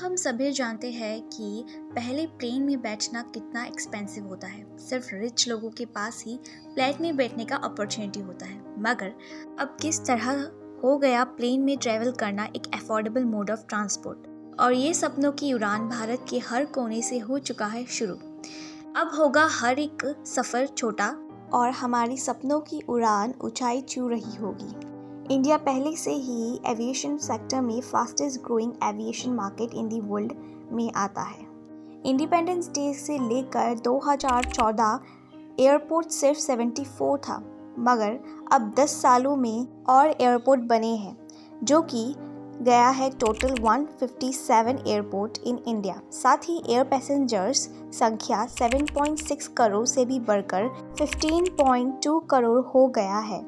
हम सभी जानते हैं कि पहले प्लेन में बैठना कितना एक्सपेंसिव होता है। सिर्फ रिच लोगों के पास ही प्लेन में बैठने का अपॉर्चुनिटी होता है। मगर अब किस तरह हो गया प्लेन में ट्रैवल करना एक अफोर्डेबल मोड ऑफ ट्रांसपोर्ट, और ये सपनों की उड़ान भारत के हर कोने से हो चुका है शुरू। अब होगा हर एक सफ़र छोटा और हमारी सपनों की उड़ान ऊंचाई छू रही होगी। इंडिया पहले से ही एविएशन सेक्टर में fastest growing aviation market in the world में आता है। इंडिपेंडेंस डे से लेकर 2014 एयरपोर्ट सिर्फ 74 था, मगर अब 10 सालों में और एयरपोर्ट बने हैं, जो कि गया है टोटल 157 एयरपोर्ट इन इंडिया। साथ ही एयर पैसेंजर्स संख्या 7.6 करोड़ से भी बढ़कर 15.2 करोड़ हो गया है,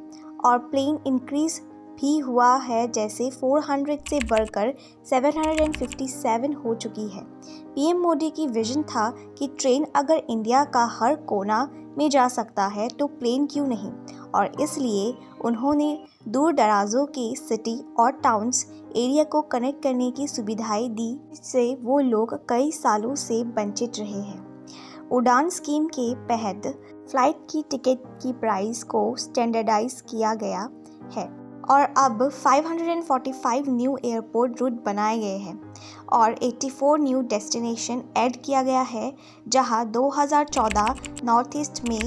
और प्लेन इंक्रीज भी हुआ है, जैसे 400 से बढ़कर 757 हो चुकी है। पीएम मोदी की विजन था कि ट्रेन अगर इंडिया का हर कोना में जा सकता है तो प्लेन क्यों नहीं, और इसलिए उन्होंने दूर दराजों के सिटी और टाउन्स एरिया को कनेक्ट करने की सुविधाएं दी, जिससे वो लोग कई सालों से वंचित रहे हैं। उड़ान स्कीम के तहत फ्लाइट की टिकट की प्राइस को स्टैंडर्डाइज किया गया है, और अब 545 न्यू एयरपोर्ट रूट बनाए गए हैं और 84 न्यू डेस्टिनेशन ऐड किया गया है, जहां 2014 नॉर्थ ईस्ट में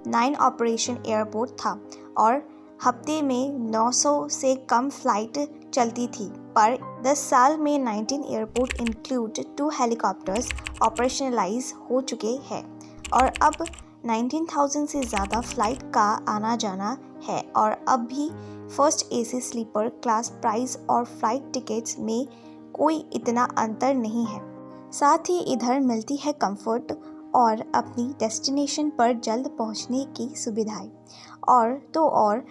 9 ऑपरेशन एयरपोर्ट था और हफ्ते में 900 से कम फ्लाइट चलती थी। पर 10 साल में 19 एयरपोर्ट इंक्लूड 2 हेलीकॉप्टर्स ऑपरेशनलाइज हो चुके हैं, और अब 19,000 से ज़्यादा फ्लाइट का आना जाना है, और अब भी first AC sleeper class price और फ्लाइट टिकट्स में कोई इतना अंतर नहीं है। साथ ही इधर मिलती है कंफर्ट और अपनी डेस्टिनेशन पर जल्द पहुंचने की सुविधाएं, और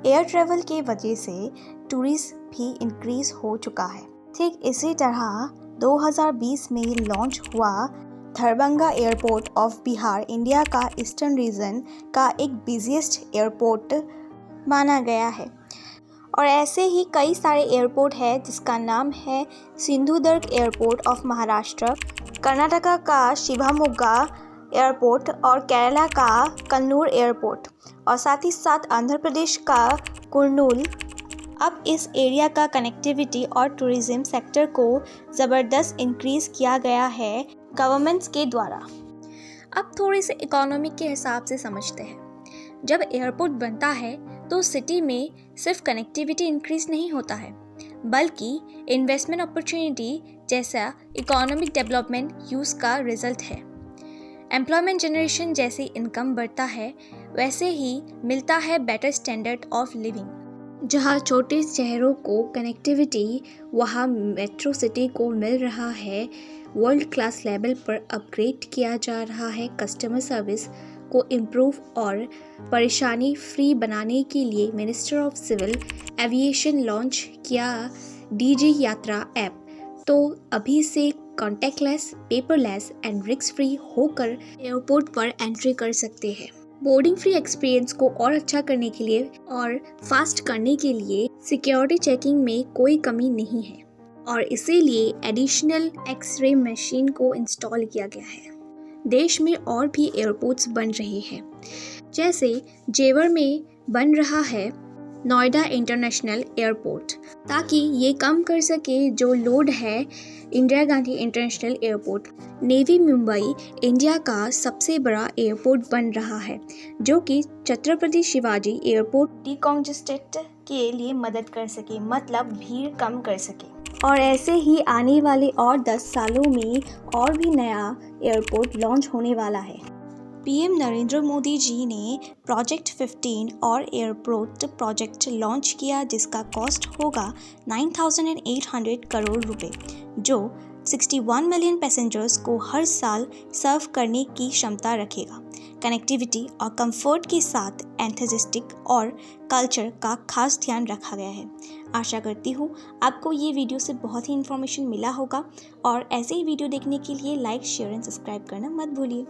एयर ट्रैवल के वजह से टूरिज्म भी इंक्रीज हो चुका है। ठीक इसी तरह 2020 में लॉन्च हुआ Darbhanga airport of Bihar India का ईस्टर्न रीजन का एक बिजिएस्ट एयरपोर्ट माना गया है, और ऐसे ही कई सारे एयरपोर्ट है जिसका नाम है सिंधुदुर्ग एयरपोर्ट ऑफ महाराष्ट्र, कर्नाटका का शिवमोगा एयरपोर्ट और केरला का कन्नूर एयरपोर्ट, और साथ ही साथ आंध्र प्रदेश का कुर्नूल। अब इस एरिया का कनेक्टिविटी और टूरिज्म सेक्टर को ज़बरदस्त इंक्रीज़ किया गया है गवर्नमेंट्स के द्वारा। अब थोड़े से इकोनॉमी के हिसाब से समझते हैं। जब एयरपोर्ट बनता है तो सिटी में सिर्फ कनेक्टिविटी इंक्रीज नहीं होता है, बल्कि इन्वेस्टमेंट अपॉर्चुनिटी जैसा इकोनॉमिक डेवलपमेंट यूज़ का रिजल्ट है। एम्प्लॉयमेंट जनरेशन जैसे इनकम बढ़ता है, वैसे ही मिलता है बेटर स्टैंडर्ड ऑफ लिविंग। जहाँ छोटे शहरों को कनेक्टिविटी, वहाँ मेट्रो सिटी को मिल रहा है वर्ल्ड क्लास लेवल पर अपग्रेड किया जा रहा है। कस्टमर सर्विस को इम्प्रूव और परेशानी फ्री बनाने के लिए minister of civil aviation launch किया डीजी यात्रा ऐप। तो अभी से contactless, paperless and risk free होकर एयरपोर्ट पर एंट्री कर सकते हैं। बोर्डिंग फ्री एक्सपीरियंस को और अच्छा करने के लिए और फास्ट करने के लिए सिक्योरिटी चेकिंग में कोई कमी नहीं है, और इसीलिए एडिशनल एक्स-रे मशीन को इंस्टॉल किया गया है। देश में और भी एयरपोर्ट्स बन रहे हैं, जैसे जेवर में बन रहा है नोएडा इंटरनेशनल एयरपोर्ट, ताकि ये कम कर सके जो लोड है Indira Gandhi international airport. Navy Mumbai India का सबसे बड़ा एयरपोर्ट बन रहा है, जो कि छत्रपति शिवाजी एयरपोर्ट डिकॉन्जेस्टेड के लिए मदद कर सके, मतलब भीड़ कम कर सके। और ऐसे ही आने वाले और 10 सालों में और भी नया एयरपोर्ट लॉन्च होने वाला है। पीएम नरेंद्र मोदी जी ने प्रोजेक्ट 15 और एयरपोर्ट प्रोजेक्ट लॉन्च किया, जिसका कॉस्ट होगा 9,800 करोड़ रुपए, जो 61 मिलियन पैसेंजर्स को हर साल सर्व करने की क्षमता रखेगा। कनेक्टिविटी और कंफर्ट के साथ एंथुसियास्टिक और कल्चर का खास ध्यान रखा गया है। आशा करती हूँ आपको ये वीडियो से बहुत ही इन्फॉर्मेशन मिला होगा, और ऐसे ही वीडियो देखने के लिए लाइक, शेयर एंड सब्सक्राइब करना मत भूलिए।